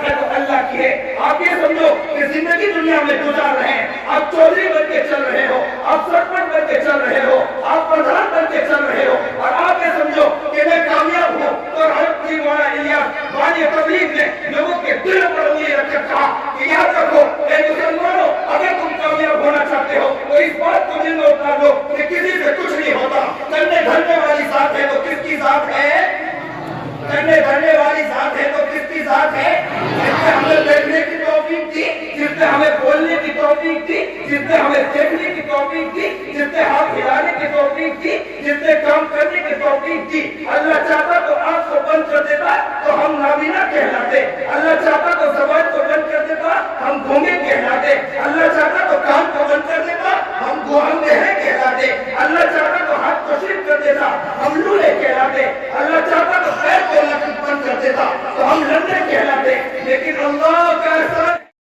ہے تو اللہ کی ہے. آپ یہ سمجھو کہ زندگی دنیا میں گزار رہے ہیں, آپ چودھری بن کے چل رہے ہو, آپ سرپنچ بن کے چل رہے ہو, آپ پردھان بن کے چل رہے ہو, اور آپ یہ سمجھو کہ میں کامیاب ہوں. تو حضرت پیر مولانا الیاس بانی تبلیغ نے لوگوں کے دلوں پر انگلی رکھ کر کہا کہ یاد رکھو اے مسلمانوں, اگر تم کامیاب ہونا چاہتے ہو تو اس بات کو دل میں اتار لو کہ کسی سے کچھ نہیں ہوتا. کرنے دھرنے والی ذات ہے تو کس کی ذات ہے؟ کرنے دھرنے والی ذات ہے تو کس کی ذات ہے؟ جس نے ہمیں بیٹھنے کی توفیق دی, جس نے ہمیں بولنے کی توفیق دی, جس نے ہمیں دیکھنے کی توفیق دی, جس نے ہاتھ ہلانے کی توفیق دی, جس نے کام کرنے کی توفیق دی. اللہ چاہتا تو آنکھ کو بند کر دیتا تو ہم نابینا کہلاتے. اللہ چاہتا تو زبان کو بند کر دیتا ہم گونگے کہلاتے. اللہ چاہتا تو کان کو بند کر دیتا ہم گوہندے کہلاتے. اللہ چاہتا تو ہاتھ کو صرف کر دیتا ہم لولے کہلاتے. اللہ چاہتا تو پیر کو بند کر دیتا تو ہم لندے کہلاتے. لیکن اللہ